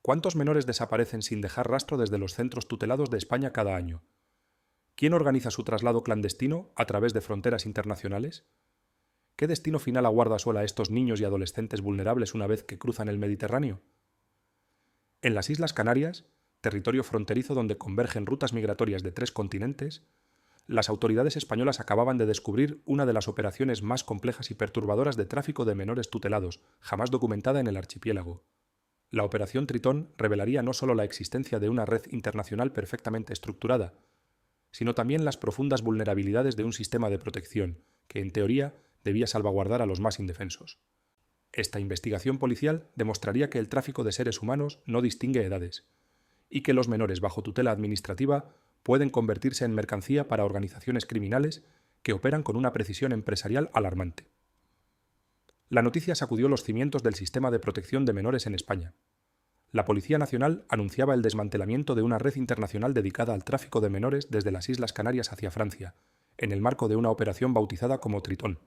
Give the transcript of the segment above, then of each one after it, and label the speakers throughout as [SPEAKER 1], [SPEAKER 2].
[SPEAKER 1] ¿Cuántos menores desaparecen sin dejar rastro desde los centros tutelados de España cada año? ¿Quién organiza su traslado clandestino a través de fronteras internacionales? ¿Qué destino final aguarda sola a estos niños y adolescentes vulnerables una vez que cruzan el Mediterráneo? En las Islas Canarias, territorio fronterizo donde convergen rutas migratorias de 3 continentes, las autoridades españolas acababan de descubrir una de las operaciones más complejas y perturbadoras de tráfico de menores tutelados jamás documentada en el archipiélago. La Operación Tritón revelaría no solo la existencia de una red internacional perfectamente estructurada, sino también las profundas vulnerabilidades de un sistema de protección que, en teoría, debía salvaguardar a los más indefensos. Esta investigación policial demostraría que el tráfico de seres humanos no distingue edades, y que los menores bajo tutela administrativa pueden convertirse en mercancía para organizaciones criminales que operan con una precisión empresarial alarmante. La noticia sacudió los cimientos del sistema de protección de menores en España. La Policía Nacional anunciaba el desmantelamiento de una red internacional dedicada al tráfico de menores desde las Islas Canarias hacia Francia, en el marco de una operación bautizada como Tritón.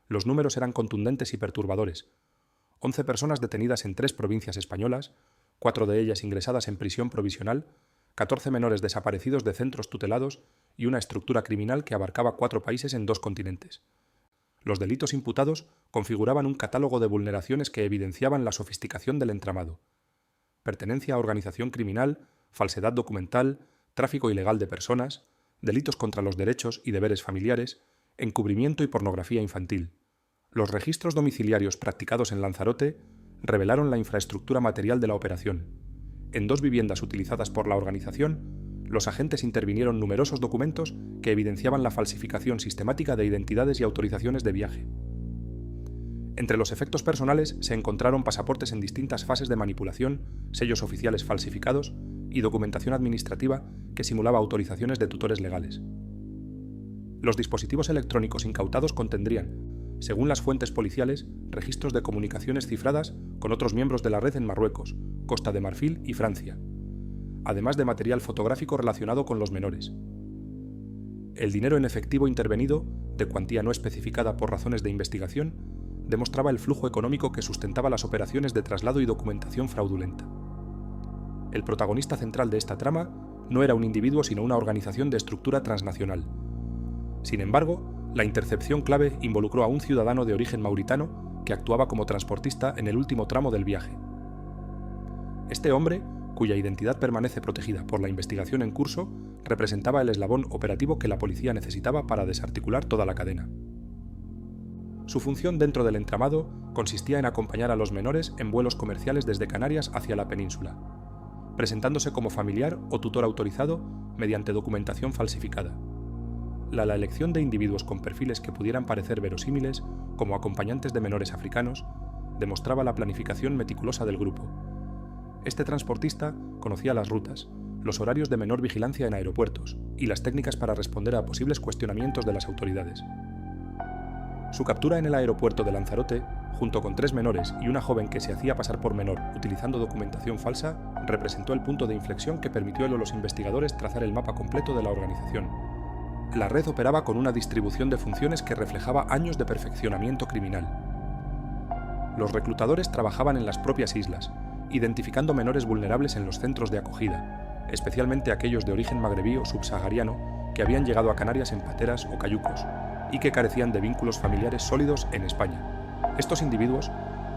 [SPEAKER 1] Los números eran contundentes y perturbadores. 11 personas detenidas en 3 provincias españolas, 4 de ellas ingresadas en prisión provisional, 14 menores desaparecidos de centros tutelados y una estructura criminal que abarcaba 4 países en 2 continentes. Los delitos imputados configuraban un catálogo de vulneraciones que evidenciaban la sofisticación del entramado: pertenencia a organización criminal, falsedad documental, tráfico ilegal de personas, delitos contra los derechos y deberes familiares, encubrimiento y pornografía infantil. Los registros domiciliarios practicados en Lanzarote revelaron la infraestructura material de la operación. En 2 viviendas utilizadas por la organización, los agentes intervinieron numerosos documentos que evidenciaban la falsificación sistemática de identidades y autorizaciones de viaje. Entre los efectos personales se encontraron pasaportes en distintas fases de manipulación, sellos oficiales falsificados y documentación administrativa que simulaba autorizaciones de tutores legales. Los dispositivos electrónicos incautados contendrían, según las fuentes policiales, registros de comunicaciones cifradas con otros miembros de la red en Marruecos, Costa de Marfil y Francia, además de material fotográfico relacionado con los menores. El dinero en efectivo intervenido, de cuantía no especificada por razones de investigación, demostraba el flujo económico que sustentaba las operaciones de traslado y documentación fraudulenta. El protagonista central de esta trama no era un individuo sino una organización de estructura transnacional. Sin embargo, la intercepción clave involucró a un ciudadano de origen mauritano que actuaba como transportista en el último tramo del viaje. Este hombre, cuya identidad permanece protegida por la investigación en curso, representaba el eslabón operativo que la policía necesitaba para desarticular toda la cadena. Su función dentro del entramado consistía en acompañar a los menores en vuelos comerciales desde Canarias hacia la península, presentándose como familiar o tutor autorizado mediante documentación falsificada. La elección de individuos con perfiles que pudieran parecer verosímiles, como acompañantes de menores africanos, demostraba la planificación meticulosa del grupo. Este transportista conocía las rutas, los horarios de menor vigilancia en aeropuertos y las técnicas para responder a posibles cuestionamientos de las autoridades. Su captura en el aeropuerto de Lanzarote, junto con 3 menores y una joven que se hacía pasar por menor utilizando documentación falsa, representó el punto de inflexión que permitió a los investigadores trazar el mapa completo de la organización. La red operaba con una distribución de funciones que reflejaba años de perfeccionamiento criminal. Los reclutadores trabajaban en las propias islas, identificando menores vulnerables en los centros de acogida, especialmente aquellos de origen magrebí o subsahariano que habían llegado a Canarias en pateras o cayucos y que carecían de vínculos familiares sólidos en España. Estos individuos,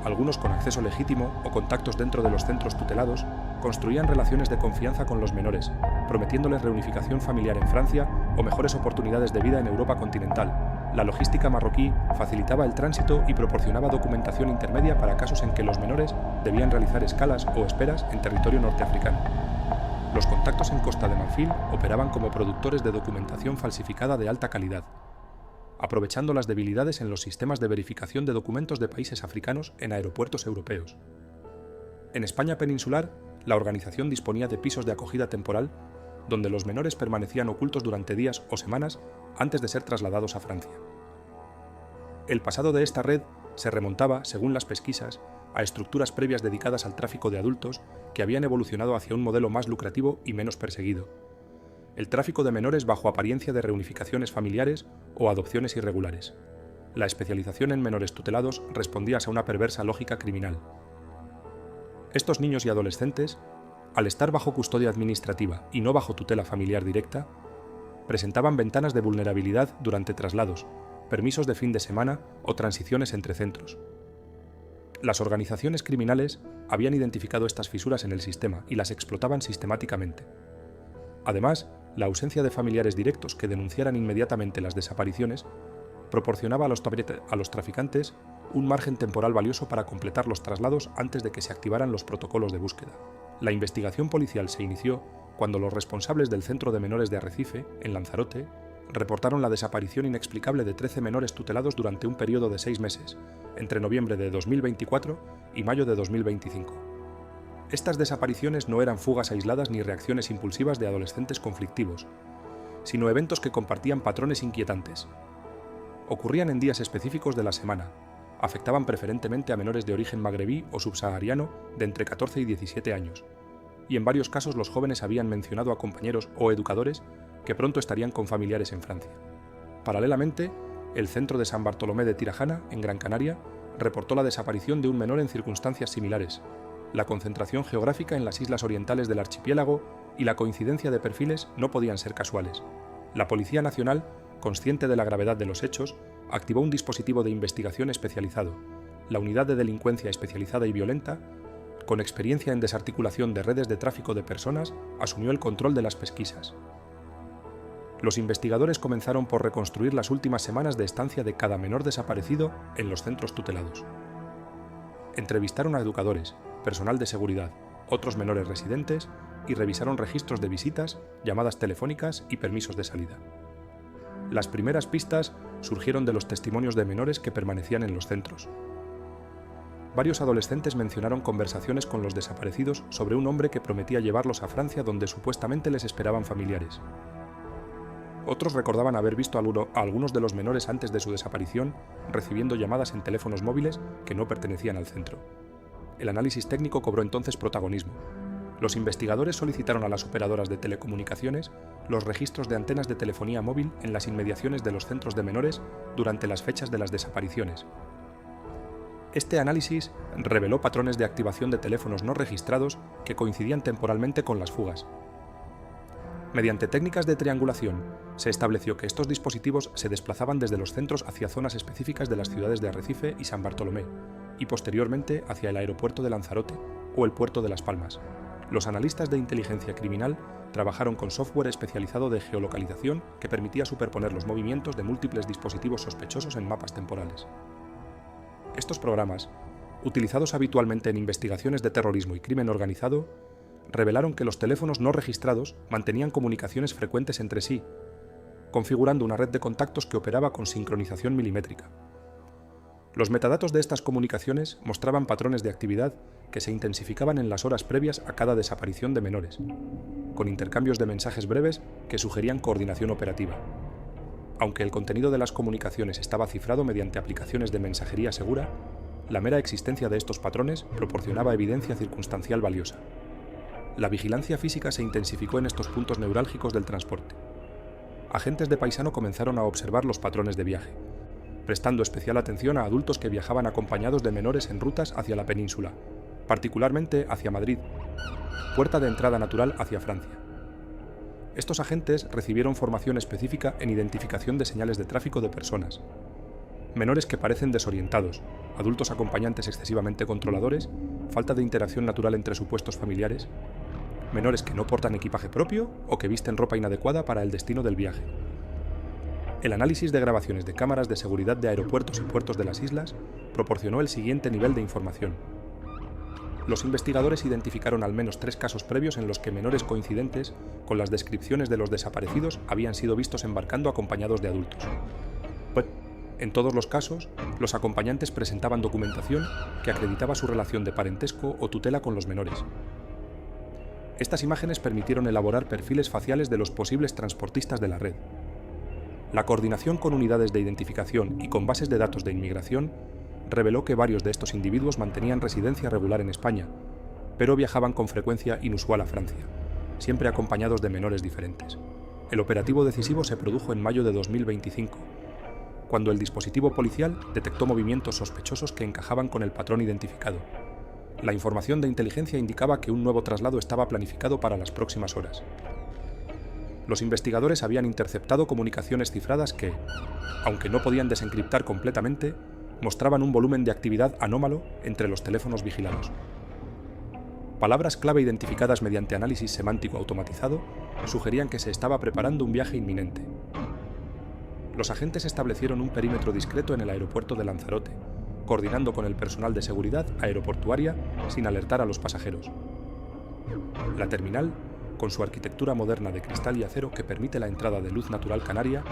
[SPEAKER 1] algunos con acceso legítimo o contactos dentro de los centros tutelados, construían relaciones de confianza con los menores, prometiéndoles reunificación familiar en Francia o mejores oportunidades de vida en Europa continental. La logística marroquí facilitaba el tránsito y proporcionaba documentación intermedia para casos en que los menores debían realizar escalas o esperas en territorio norteafricano. Los contactos en Costa de Marfil operaban como productores de documentación falsificada de alta calidad, aprovechando las debilidades en los sistemas de verificación de documentos de países africanos en aeropuertos europeos. En España peninsular, la organización disponía de pisos de acogida temporal donde los menores permanecían ocultos durante días o semanas antes de ser trasladados a Francia. El pasado de esta red se remontaba, según las pesquisas, a estructuras previas dedicadas al tráfico de adultos que habían evolucionado hacia un modelo más lucrativo y menos perseguido: el tráfico de menores bajo apariencia de reunificaciones familiares o adopciones irregulares. La especialización en menores tutelados respondía a una perversa lógica criminal. Estos niños y adolescentes, al estar bajo custodia administrativa y no bajo tutela familiar directa, presentaban ventanas de vulnerabilidad durante traslados, permisos de fin de semana o transiciones entre centros. Las organizaciones criminales habían identificado estas fisuras en el sistema y las explotaban sistemáticamente. Además, la ausencia de familiares directos que denunciaran inmediatamente las desapariciones proporcionaba a los traficantes un margen temporal valioso para completar los traslados antes de que se activaran los protocolos de búsqueda. La investigación policial se inició cuando los responsables del Centro de Menores de Arrecife, en Lanzarote, reportaron la desaparición inexplicable de 13 menores tutelados durante un periodo de 6 meses, entre noviembre de 2024 y mayo de 2025. Estas desapariciones no eran fugas aisladas ni reacciones impulsivas de adolescentes conflictivos, sino eventos que compartían patrones inquietantes. Ocurrían en días específicos de la semana, afectaban preferentemente a menores de origen magrebí o subsahariano de entre 14 y 17 años, y en varios casos los jóvenes habían mencionado a compañeros o educadores que pronto estarían con familiares en Francia. Paralelamente, el centro de San Bartolomé de Tirajana, en Gran Canaria, reportó la desaparición de un menor en circunstancias similares, la concentración geográfica en las islas orientales del archipiélago y la coincidencia de perfiles no podían ser casuales. La Policía Nacional, consciente de la gravedad de los hechos, activó un dispositivo de investigación especializado, la Unidad de Delincuencia Especializada y Violenta, con experiencia en desarticulación de redes de tráfico de personas, asumió el control de las pesquisas. Los investigadores comenzaron por reconstruir las últimas semanas de estancia de cada menor desaparecido en los centros tutelados. Entrevistaron a educadores, personal de seguridad, otros menores residentes y revisaron registros de visitas, llamadas telefónicas y permisos de salida. Las primeras pistas surgieron de los testimonios de menores que permanecían en los centros. Varios adolescentes mencionaron conversaciones con los desaparecidos sobre un hombre que prometía llevarlos a Francia donde supuestamente les esperaban familiares. Otros recordaban haber visto a algunos de los menores antes de su desaparición recibiendo llamadas en teléfonos móviles que no pertenecían al centro. El análisis técnico cobró entonces protagonismo. Los investigadores solicitaron a las operadoras de telecomunicaciones los registros de antenas de telefonía móvil en las inmediaciones de los centros de menores durante las fechas de las desapariciones. Este análisis reveló patrones de activación de teléfonos no registrados que coincidían temporalmente con las fugas. Mediante técnicas de triangulación, se estableció que estos dispositivos se desplazaban desde los centros hacia zonas específicas de las ciudades de Arrecife y San Bartolomé, y posteriormente hacia el aeropuerto de Lanzarote o el puerto de Las Palmas. Los analistas de inteligencia criminal trabajaron con software especializado de geolocalización que permitía superponer los movimientos de múltiples dispositivos sospechosos en mapas temporales. Estos programas, utilizados habitualmente en investigaciones de terrorismo y crimen organizado, revelaron que los teléfonos no registrados mantenían comunicaciones frecuentes entre sí, configurando una red de contactos que operaba con sincronización milimétrica. Los metadatos de estas comunicaciones mostraban patrones de actividad que se intensificaban en las horas previas a cada desaparición de menores, con intercambios de mensajes breves que sugerían coordinación operativa. Aunque el contenido de las comunicaciones estaba cifrado mediante aplicaciones de mensajería segura, la mera existencia de estos patrones proporcionaba evidencia circunstancial valiosa. La vigilancia física se intensificó en estos puntos neurálgicos del transporte. Agentes de paisano comenzaron a observar los patrones de viaje, prestando especial atención a adultos que viajaban acompañados de menores en rutas hacia la península, particularmente hacia Madrid, puerta de entrada natural hacia Francia. Estos agentes recibieron formación específica en identificación de señales de tráfico de personas. Menores que parecen desorientados, adultos acompañantes excesivamente controladores, falta de interacción natural entre supuestos familiares, menores que no portan equipaje propio o que visten ropa inadecuada para el destino del viaje. El análisis de grabaciones de cámaras de seguridad de aeropuertos y puertos de las islas proporcionó el siguiente nivel de información. Los investigadores identificaron al menos 3 casos previos en los que menores coincidentes con las descripciones de los desaparecidos habían sido vistos embarcando acompañados de adultos. En todos los casos, los acompañantes presentaban documentación que acreditaba su relación de parentesco o tutela con los menores. Estas imágenes permitieron elaborar perfiles faciales de los posibles transportistas de la red. La coordinación con unidades de identificación y con bases de datos de inmigración reveló que varios de estos individuos mantenían residencia regular en España, pero viajaban con frecuencia inusual a Francia, siempre acompañados de menores diferentes. El operativo decisivo se produjo en mayo de 2025, cuando el dispositivo policial detectó movimientos sospechosos que encajaban con el patrón identificado. La información de inteligencia indicaba que un nuevo traslado estaba planificado para las próximas horas. Los investigadores habían interceptado comunicaciones cifradas que, aunque no podían desencriptar completamente, mostraban un volumen de actividad anómalo entre los teléfonos vigilados. Palabras clave identificadas mediante análisis semántico automatizado sugerían que se estaba preparando un viaje inminente. Los agentes establecieron un perímetro discreto en el aeropuerto de Lanzarote, coordinando con el personal de seguridad aeroportuaria sin alertar a los pasajeros. La terminal, con su arquitectura moderna de cristal y acero que permite la entrada de luz natural canaria,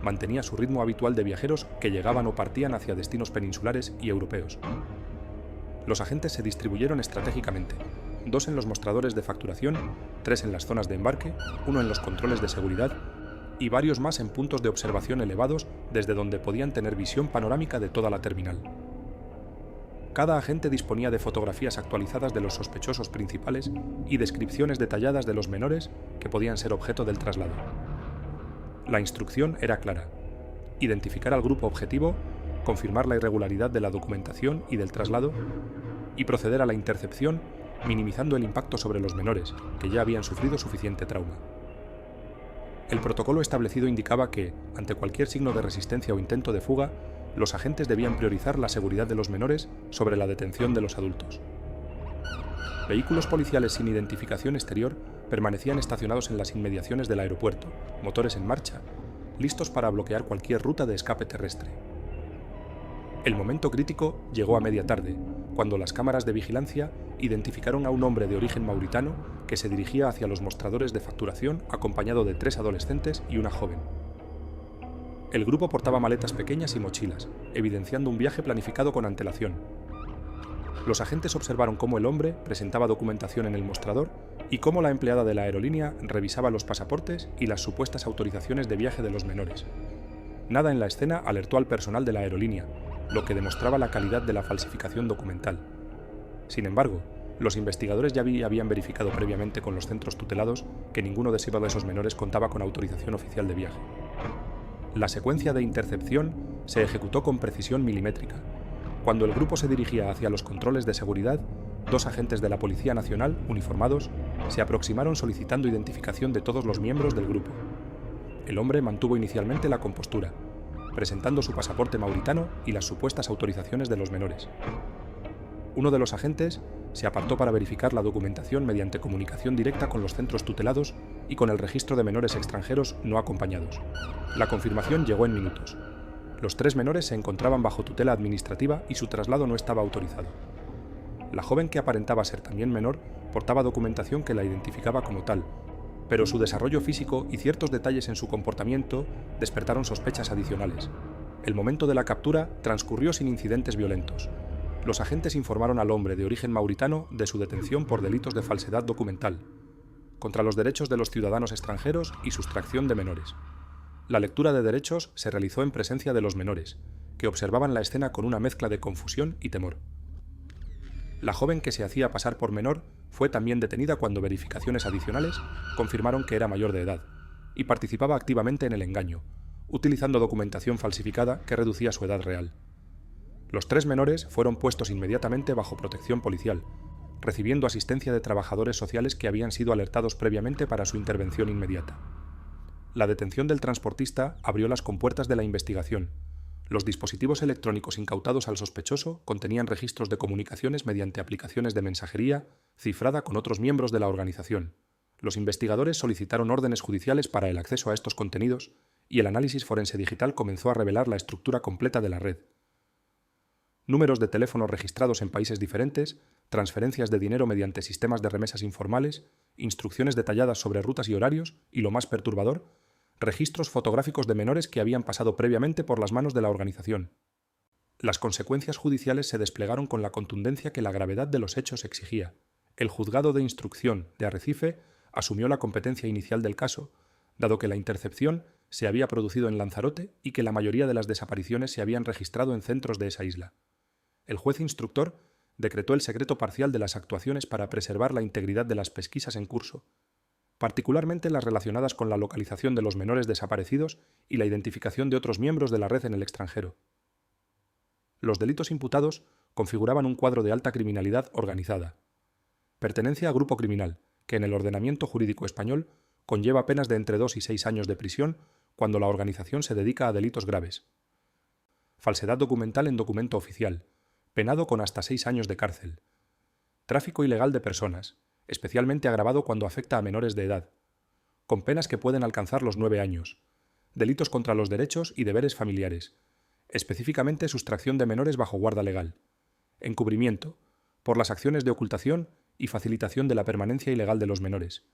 [SPEAKER 1] mantenía su ritmo habitual de viajeros que llegaban o partían hacia destinos peninsulares y europeos. Los agentes se distribuyeron estratégicamente, 2 en los mostradores de facturación, 3 en las zonas de embarque, 1 en los controles de seguridad y varios más en puntos de observación elevados desde donde podían tener visión panorámica de toda la terminal. Cada agente disponía de fotografías actualizadas de los sospechosos principales y descripciones detalladas de los menores que podían ser objeto del traslado. La instrucción era clara: identificar al grupo objetivo, confirmar la irregularidad de la documentación y del traslado, y proceder a la intercepción, minimizando el impacto sobre los menores, que ya habían sufrido suficiente trauma. El protocolo establecido indicaba que, ante cualquier signo de resistencia o intento de fuga, los agentes debían priorizar la seguridad de los menores sobre la detención de los adultos. Vehículos policiales sin identificación exterior permanecían estacionados en las inmediaciones del aeropuerto, motores en marcha, listos para bloquear cualquier ruta de escape terrestre. El momento crítico llegó a media tarde, cuando las cámaras de vigilancia identificaron a un hombre de origen mauritano que se dirigía hacia los mostradores de facturación acompañado de 3 adolescentes y una joven. El grupo portaba maletas pequeñas y mochilas, evidenciando un viaje planificado con antelación. Los agentes observaron cómo el hombre presentaba documentación en el mostrador y cómo la empleada de la aerolínea revisaba los pasaportes y las supuestas autorizaciones de viaje de los menores. Nada en la escena alertó al personal de la aerolínea, lo que demostraba la calidad de la falsificación documental. Sin embargo, los investigadores ya habían verificado previamente con los centros tutelados que ninguno de esos menores contaba con autorización oficial de viaje. La secuencia de intercepción se ejecutó con precisión milimétrica. Cuando el grupo se dirigía hacia los controles de seguridad, 2 agentes de la Policía Nacional, uniformados, se aproximaron solicitando identificación de todos los miembros del grupo. El hombre mantuvo inicialmente la compostura, presentando su pasaporte mauritano y las supuestas autorizaciones de los menores. Uno de los agentes se apartó para verificar la documentación mediante comunicación directa con los centros tutelados y con el registro de menores extranjeros no acompañados. La confirmación llegó en minutos. Los 3 menores se encontraban bajo tutela administrativa y su traslado no estaba autorizado. La joven, que aparentaba ser también menor, portaba documentación que la identificaba como tal, pero su desarrollo físico y ciertos detalles en su comportamiento despertaron sospechas adicionales. El momento de la captura transcurrió sin incidentes violentos. Los agentes informaron al hombre de origen mauritano de su detención por delitos de falsedad documental, contra los derechos de los ciudadanos extranjeros y sustracción de menores. La lectura de derechos se realizó en presencia de los menores, que observaban la escena con una mezcla de confusión y temor. La joven, que se hacía pasar por menor, fue también detenida cuando verificaciones adicionales confirmaron que era mayor de edad y participaba activamente en el engaño, utilizando documentación falsificada que reducía su edad real. Los 3 menores fueron puestos inmediatamente bajo protección policial, recibiendo asistencia de trabajadores sociales que habían sido alertados previamente para su intervención inmediata. La detención del transportista abrió las compuertas de la investigación. Los dispositivos electrónicos incautados al sospechoso contenían registros de comunicaciones mediante aplicaciones de mensajería cifrada con otros miembros de la organización. Los investigadores solicitaron órdenes judiciales para el acceso a estos contenidos y el análisis forense digital comenzó a revelar la estructura completa de la red. Números de teléfonos registrados en países diferentes, transferencias de dinero mediante sistemas de remesas informales, instrucciones detalladas sobre rutas y horarios y, lo más perturbador, registros fotográficos de menores que habían pasado previamente por las manos de la organización. Las consecuencias judiciales se desplegaron con la contundencia que la gravedad de los hechos exigía. El juzgado de instrucción de Arrecife asumió la competencia inicial del caso, dado que la intercepción se había producido en Lanzarote y que la mayoría de las desapariciones se habían registrado en centros de esa isla. El juez instructor decretó el secreto parcial de las actuaciones para preservar la integridad de las pesquisas en curso, particularmente las relacionadas con la localización de los menores desaparecidos y la identificación de otros miembros de la red en el extranjero. Los delitos imputados configuraban un cuadro de alta criminalidad organizada. Pertenencia a grupo criminal, que en el ordenamiento jurídico español conlleva penas de entre 2 y 6 años de prisión cuando la organización se dedica a delitos graves. Falsedad documental en documento oficial, penado con hasta 6 años de cárcel. Tráfico ilegal de personas, especialmente agravado cuando afecta a menores de edad, con penas que pueden alcanzar los 9 años. Delitos contra los derechos y deberes familiares, específicamente sustracción de menores bajo guarda legal. Encubrimiento, por las acciones de ocultación y facilitación de la permanencia ilegal de los menores.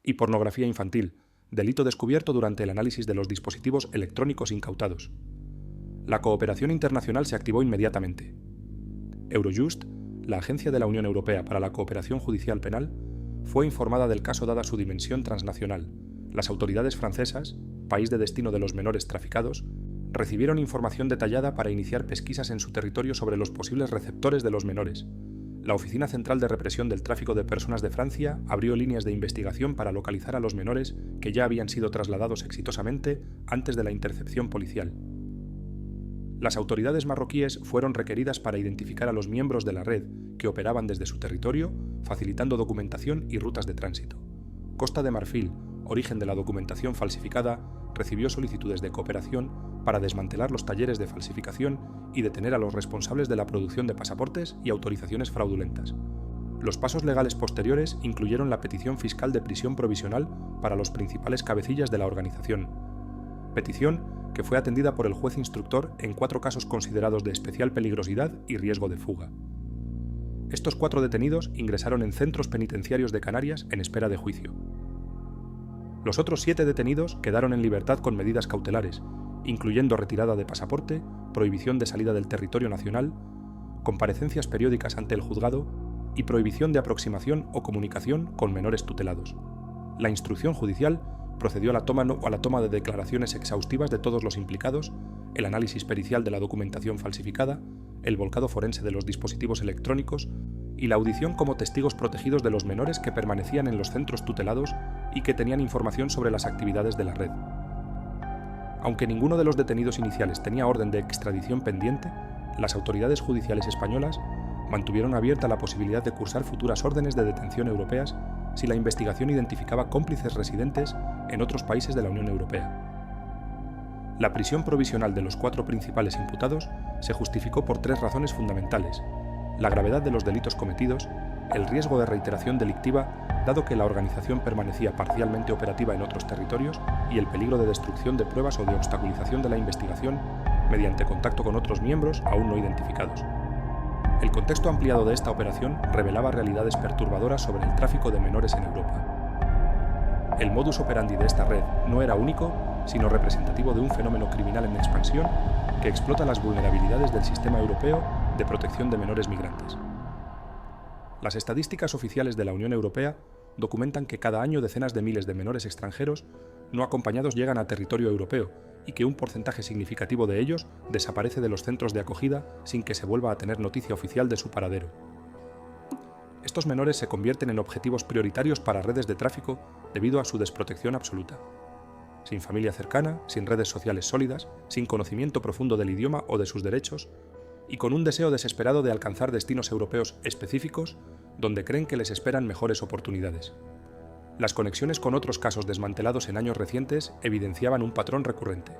[SPEAKER 1] Y pornografía infantil, delito descubierto durante el análisis de los dispositivos electrónicos incautados. La cooperación internacional se activó inmediatamente. Eurojust, la Agencia de la Unión Europea para la Cooperación Judicial Penal, fue informada del caso dada su dimensión transnacional. Las autoridades francesas, país de destino de los menores traficados, recibieron información detallada para iniciar pesquisas en su territorio sobre los posibles receptores de los menores. La Oficina Central de Represión del Tráfico de Personas de Francia abrió líneas de investigación para localizar a los menores que ya habían sido trasladados exitosamente antes de la intercepción policial. Las autoridades marroquíes fueron requeridas para identificar a los miembros de la red que operaban desde su territorio, facilitando documentación y rutas de tránsito. Costa de Marfil, origen de la documentación falsificada, recibió solicitudes de cooperación para desmantelar los talleres de falsificación y detener a los responsables de la producción de pasaportes y autorizaciones fraudulentas. Los pasos legales posteriores incluyeron la petición fiscal de prisión provisional para los principales cabecillas de la organización. Petición que fue atendida por el juez instructor en 4 casos considerados de especial peligrosidad y riesgo de fuga. Estos 4 detenidos ingresaron en centros penitenciarios de Canarias en espera de juicio. Los otros 7 detenidos quedaron en libertad con medidas cautelares, incluyendo retirada de pasaporte, prohibición de salida del territorio nacional, comparecencias periódicas ante el juzgado y prohibición de aproximación o comunicación con menores tutelados. La instrucción judicial procedió a la toma de declaraciones exhaustivas de todos los implicados, el análisis pericial de la documentación falsificada, el volcado forense de los dispositivos electrónicos y la audición como testigos protegidos de los menores que permanecían en los centros tutelados y que tenían información sobre las actividades de la red. Aunque ninguno de los detenidos iniciales tenía orden de extradición pendiente, las autoridades judiciales españolas mantuvieron abierta la posibilidad de cursar futuras órdenes de detención europeas si la investigación identificaba cómplices residentes en otros países de la Unión Europea. La prisión provisional de los 4 principales imputados se justificó por 3 razones fundamentales: la gravedad de los delitos cometidos, el riesgo de reiteración delictiva, dado que la organización permanecía parcialmente operativa en otros territorios, y el peligro de destrucción de pruebas o de obstaculización de la investigación mediante contacto con otros miembros aún no identificados. El contexto ampliado de esta operación revelaba realidades perturbadoras sobre el tráfico de menores en Europa. El modus operandi de esta red no era único, sino representativo de un fenómeno criminal en expansión que explota las vulnerabilidades del sistema europeo de protección de menores migrantes. Las estadísticas oficiales de la Unión Europea documentan que cada año decenas de miles de menores extranjeros no acompañados llegan a territorio europeo y que un porcentaje significativo de ellos desaparece de los centros de acogida sin que se vuelva a tener noticia oficial de su paradero. Estos menores se convierten en objetivos prioritarios para redes de tráfico debido a su desprotección absoluta. Sin familia cercana, sin redes sociales sólidas, sin conocimiento profundo del idioma o de sus derechos, y con un deseo desesperado de alcanzar destinos europeos específicos donde creen que les esperan mejores oportunidades. Las conexiones con otros casos desmantelados en años recientes evidenciaban un patrón recurrente.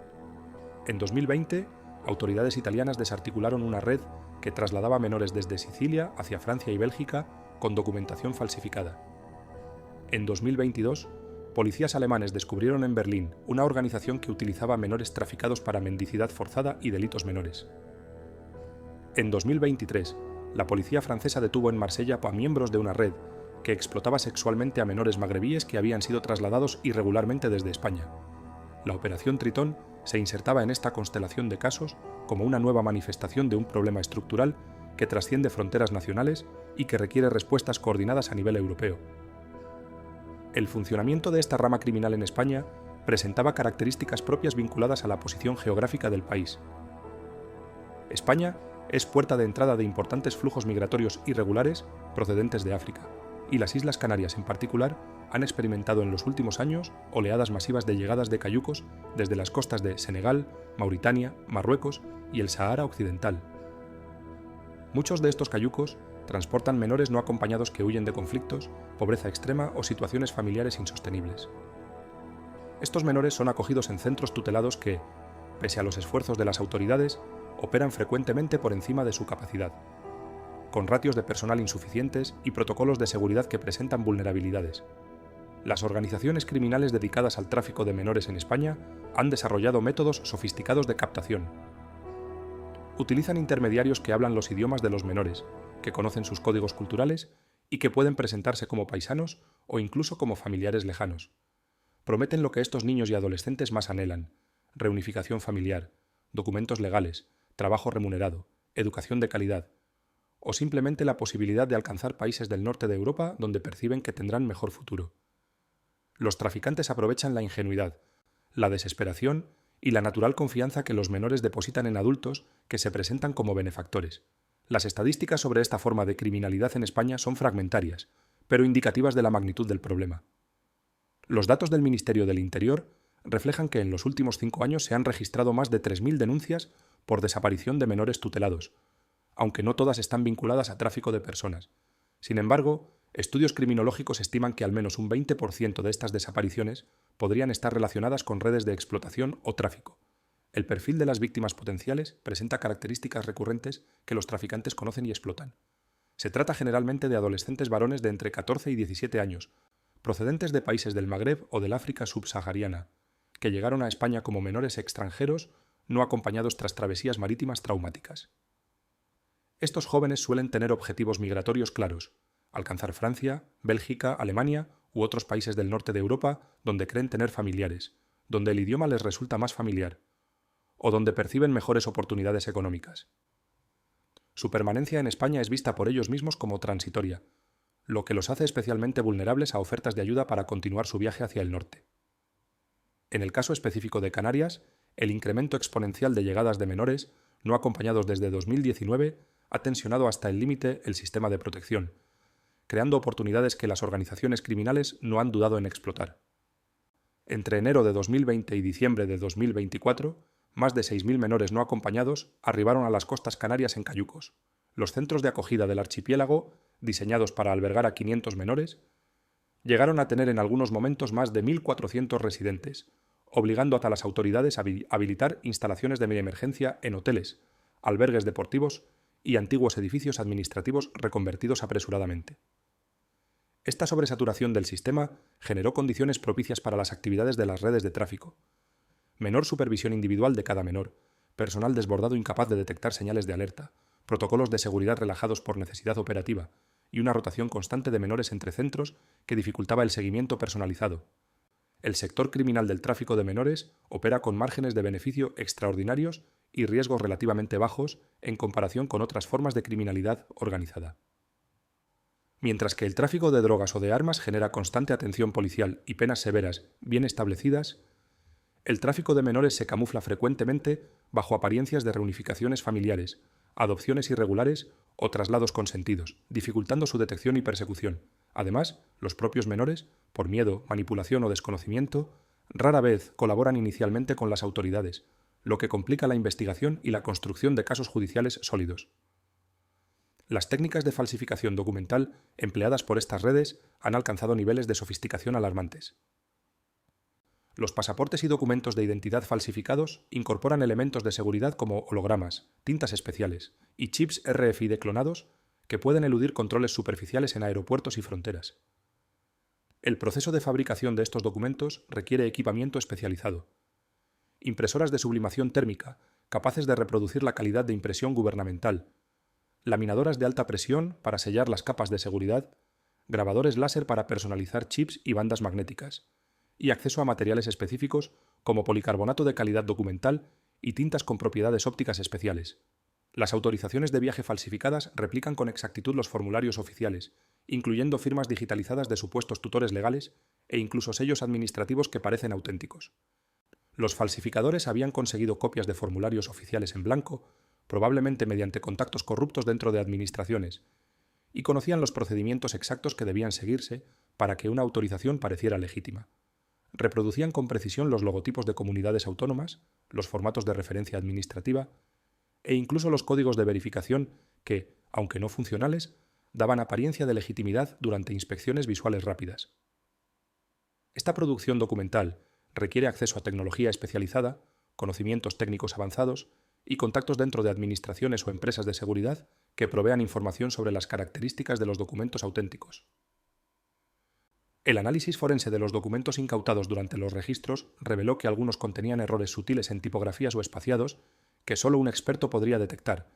[SPEAKER 1] En 2020, autoridades italianas desarticularon una red que trasladaba menores desde Sicilia hacia Francia y Bélgica con documentación falsificada. En 2022, policías alemanes descubrieron en Berlín una organización que utilizaba menores traficados para mendicidad forzada y delitos menores. En 2023, la policía francesa detuvo en Marsella a miembros de una red que explotaba sexualmente a menores magrebíes que habían sido trasladados irregularmente desde España. La Operación Tritón se insertaba en esta constelación de casos como una nueva manifestación de un problema estructural que trasciende fronteras nacionales y que requiere respuestas coordinadas a nivel europeo. El funcionamiento de esta rama criminal en España presentaba características propias vinculadas a la posición geográfica del país. España es puerta de entrada de importantes flujos migratorios irregulares procedentes de África, y las Islas Canarias en particular han experimentado en los últimos años oleadas masivas de llegadas de cayucos desde las costas de Senegal, Mauritania, Marruecos y el Sahara Occidental. Muchos de estos cayucos transportan menores no acompañados que huyen de conflictos, pobreza extrema o situaciones familiares insostenibles. Estos menores son acogidos en centros tutelados que, pese a los esfuerzos de las autoridades, operan frecuentemente por encima de su capacidad, con ratios de personal insuficientes y protocolos de seguridad que presentan vulnerabilidades. Las organizaciones criminales dedicadas al tráfico de menores en España han desarrollado métodos sofisticados de captación. Utilizan intermediarios que hablan los idiomas de los menores, que conocen sus códigos culturales y que pueden presentarse como paisanos o incluso como familiares lejanos. Prometen lo que estos niños y adolescentes más anhelan: reunificación familiar, documentos legales, trabajo remunerado, educación de calidad, o simplemente la posibilidad de alcanzar países del norte de Europa donde perciben que tendrán mejor futuro. Los traficantes aprovechan la ingenuidad, la desesperación y la natural confianza que los menores depositan en adultos que se presentan como benefactores. Las estadísticas sobre esta forma de criminalidad en España son fragmentarias, pero indicativas de la magnitud del problema. Los datos del Ministerio del Interior reflejan que en los últimos 5 años se han registrado más de 3.000 denuncias por desaparición de menores tutelados, aunque no todas están vinculadas a tráfico de personas. Sin embargo, estudios criminológicos estiman que al menos un 20% de estas desapariciones podrían estar relacionadas con redes de explotación o tráfico. El perfil de las víctimas potenciales presenta características recurrentes que los traficantes conocen y explotan. Se trata generalmente de adolescentes varones de entre 14 y 17 años, procedentes de países del Magreb o del África subsahariana, que llegaron a España como menores extranjeros no acompañados tras travesías marítimas traumáticas. Estos jóvenes suelen tener objetivos migratorios claros: alcanzar Francia, Bélgica, Alemania u otros países del norte de Europa donde creen tener familiares, donde el idioma les resulta más familiar, o donde perciben mejores oportunidades económicas. Su permanencia en España es vista por ellos mismos como transitoria, lo que los hace especialmente vulnerables a ofertas de ayuda para continuar su viaje hacia el norte. En el caso específico de Canarias, el incremento exponencial de llegadas de menores no acompañados desde 2019 ha tensionado hasta el límite el sistema de protección, creando oportunidades que las organizaciones criminales no han dudado en explotar. Entre enero de 2020 y diciembre de 2024, más de 6.000 menores no acompañados arribaron a las costas canarias en cayucos. Los centros de acogida del archipiélago, diseñados para albergar a 500 menores, llegaron a tener en algunos momentos más de 1.400 residentes, obligando a las autoridades a habilitar instalaciones de emergencia en hoteles, albergues deportivos y antiguos edificios administrativos reconvertidos apresuradamente. Esta sobresaturación del sistema generó condiciones propicias para las actividades de las redes de tráfico: menor supervisión individual de cada menor, personal desbordado incapaz de detectar señales de alerta, protocolos de seguridad relajados por necesidad operativa y una rotación constante de menores entre centros que dificultaba el seguimiento personalizado. El sector criminal del tráfico de menores opera con márgenes de beneficio extraordinarios y riesgos relativamente bajos en comparación con otras formas de criminalidad organizada. Mientras que el tráfico de drogas o de armas genera constante atención policial y penas severas bien establecidas, el tráfico de menores se camufla frecuentemente bajo apariencias de reunificaciones familiares, adopciones irregulares o traslados consentidos, dificultando su detección y persecución. Además, los propios menores, por miedo, manipulación o desconocimiento, rara vez colaboran inicialmente con las autoridades, lo que complica la investigación y la construcción de casos judiciales sólidos. Las técnicas de falsificación documental empleadas por estas redes han alcanzado niveles de sofisticación alarmantes. Los pasaportes y documentos de identidad falsificados incorporan elementos de seguridad como hologramas, tintas especiales y chips RFID clonados que pueden eludir controles superficiales en aeropuertos y fronteras. El proceso de fabricación de estos documentos requiere equipamiento especializado. Impresoras de sublimación térmica, capaces de reproducir la calidad de impresión gubernamental, laminadoras de alta presión para sellar las capas de seguridad, grabadores láser para personalizar chips y bandas magnéticas, y acceso a materiales específicos como policarbonato de calidad documental y tintas con propiedades ópticas especiales. Las autorizaciones de viaje falsificadas replican con exactitud los formularios oficiales, incluyendo firmas digitalizadas de supuestos tutores legales e incluso sellos administrativos que parecen auténticos. Los falsificadores habían conseguido copias de formularios oficiales en blanco, probablemente mediante contactos corruptos dentro de administraciones, y conocían los procedimientos exactos que debían seguirse para que una autorización pareciera legítima. Reproducían con precisión los logotipos de comunidades autónomas, los formatos de referencia administrativa e incluso los códigos de verificación que, aunque no funcionales, daban apariencia de legitimidad durante inspecciones visuales rápidas. Esta producción documental requiere acceso a tecnología especializada, conocimientos técnicos avanzados y contactos dentro de administraciones o empresas de seguridad que provean información sobre las características de los documentos auténticos. El análisis forense de los documentos incautados durante los registros reveló que algunos contenían errores sutiles en tipografías o espaciados que solo un experto podría detectar,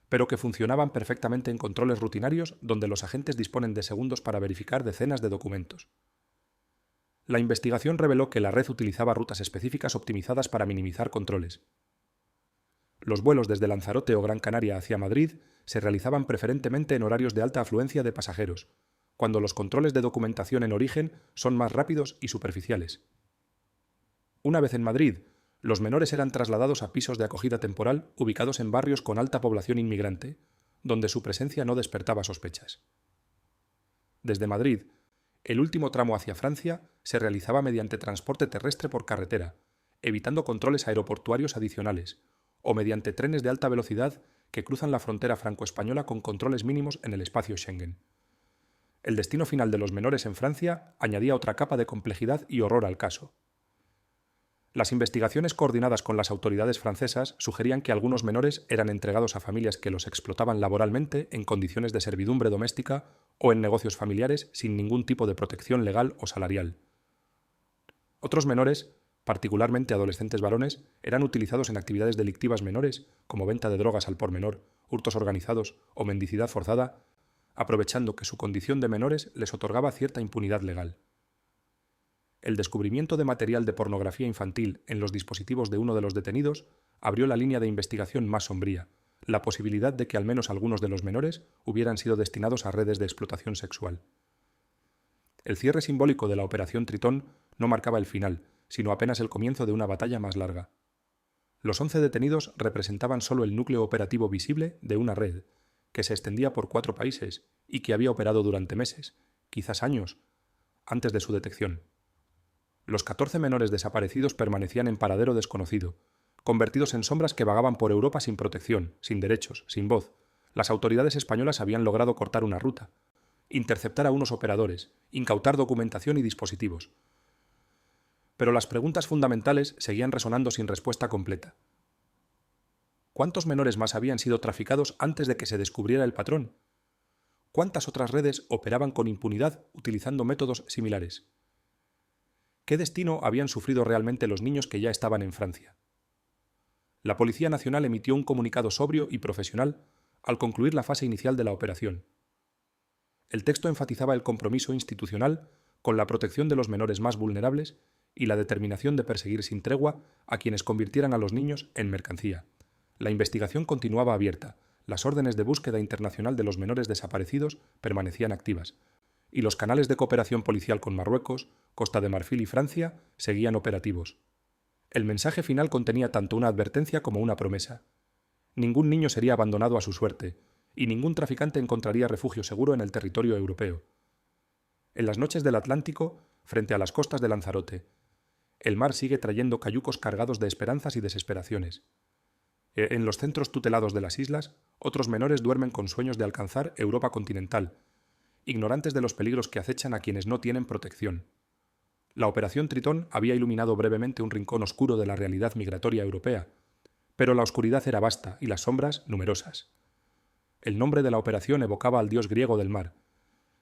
[SPEAKER 1] pero que funcionaban perfectamente en controles rutinarios donde los agentes disponen de segundos para verificar decenas de documentos. La investigación reveló que la red utilizaba rutas específicas optimizadas para minimizar controles. Los vuelos desde Lanzarote o Gran Canaria hacia Madrid se realizaban preferentemente en horarios de alta afluencia de pasajeros, cuando los controles de documentación en origen son más rápidos y superficiales. Una vez en Madrid, los menores eran trasladados a pisos de acogida temporal ubicados en barrios con alta población inmigrante, donde su presencia no despertaba sospechas. Desde Madrid, el último tramo hacia Francia se realizaba mediante transporte terrestre por carretera, evitando controles aeroportuarios adicionales, o mediante trenes de alta velocidad que cruzan la frontera franco-española con controles mínimos en el espacio Schengen. El destino final de los menores en Francia añadía otra capa de complejidad y horror al caso. Las investigaciones coordinadas con las autoridades francesas sugerían que algunos menores eran entregados a familias que los explotaban laboralmente en condiciones de servidumbre doméstica o en negocios familiares sin ningún tipo de protección legal o salarial. Otros menores, particularmente adolescentes varones, eran utilizados en actividades delictivas menores como venta de drogas al por menor, hurtos organizados o mendicidad forzada, aprovechando que su condición de menores les otorgaba cierta impunidad legal. El descubrimiento de material de pornografía infantil en los dispositivos de uno de los detenidos abrió la línea de investigación más sombría, la posibilidad de que al menos algunos de los menores hubieran sido destinados a redes de explotación sexual. El cierre simbólico de la Operación Tritón no marcaba el final, sino apenas el comienzo de una batalla más larga. Los 11 detenidos representaban solo el núcleo operativo visible de una red, que se extendía por 4 países y que había operado durante meses, quizás años, antes de su detección. Los 14 menores desaparecidos permanecían en paradero desconocido, convertidos en sombras que vagaban por Europa sin protección, sin derechos, sin voz. Las autoridades españolas habían logrado cortar una ruta, interceptar a unos operadores, incautar documentación y dispositivos. Pero las preguntas fundamentales seguían resonando sin respuesta completa. ¿Cuántos menores más habían sido traficados antes de que se descubriera el patrón? ¿Cuántas otras redes operaban con impunidad utilizando métodos similares? ¿Qué destino habían sufrido realmente los niños que ya estaban en Francia? La Policía Nacional emitió un comunicado sobrio y profesional al concluir la fase inicial de la operación. El texto enfatizaba el compromiso institucional con la protección de los menores más vulnerables y la determinación de perseguir sin tregua a quienes convirtieran a los niños en mercancía. La investigación continuaba abierta, las órdenes de búsqueda internacional de los menores desaparecidos permanecían activas, y los canales de cooperación policial con Marruecos, Costa de Marfil y Francia seguían operativos. El mensaje final contenía tanto una advertencia como una promesa. Ningún niño sería abandonado a su suerte, y ningún traficante encontraría refugio seguro en el territorio europeo. En las noches del Atlántico, frente a las costas de Lanzarote, el mar sigue trayendo cayucos cargados de esperanzas y desesperaciones. En los centros tutelados de las islas, otros menores duermen con sueños de alcanzar Europa continental, ignorantes de los peligros que acechan a quienes no tienen protección. La Operación Tritón había iluminado brevemente un rincón oscuro de la realidad migratoria europea, pero la oscuridad era vasta y las sombras numerosas. El nombre de la operación evocaba al dios griego del mar,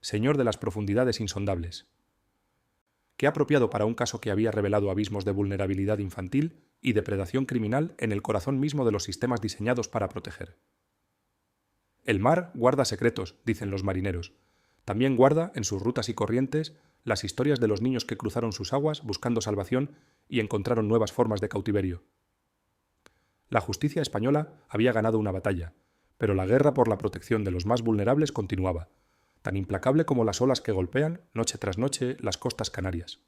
[SPEAKER 1] señor de las profundidades insondables. Qué apropiado para un caso que había revelado abismos de vulnerabilidad infantil y depredación criminal en el corazón mismo de los sistemas diseñados para proteger. El mar guarda secretos, dicen los marineros. También guarda, en sus rutas y corrientes, las historias de los niños que cruzaron sus aguas buscando salvación y encontraron nuevas formas de cautiverio. La justicia española había ganado una batalla, pero la guerra por la protección de los más vulnerables continuaba, tan implacable como las olas que golpean, noche tras noche, las costas canarias.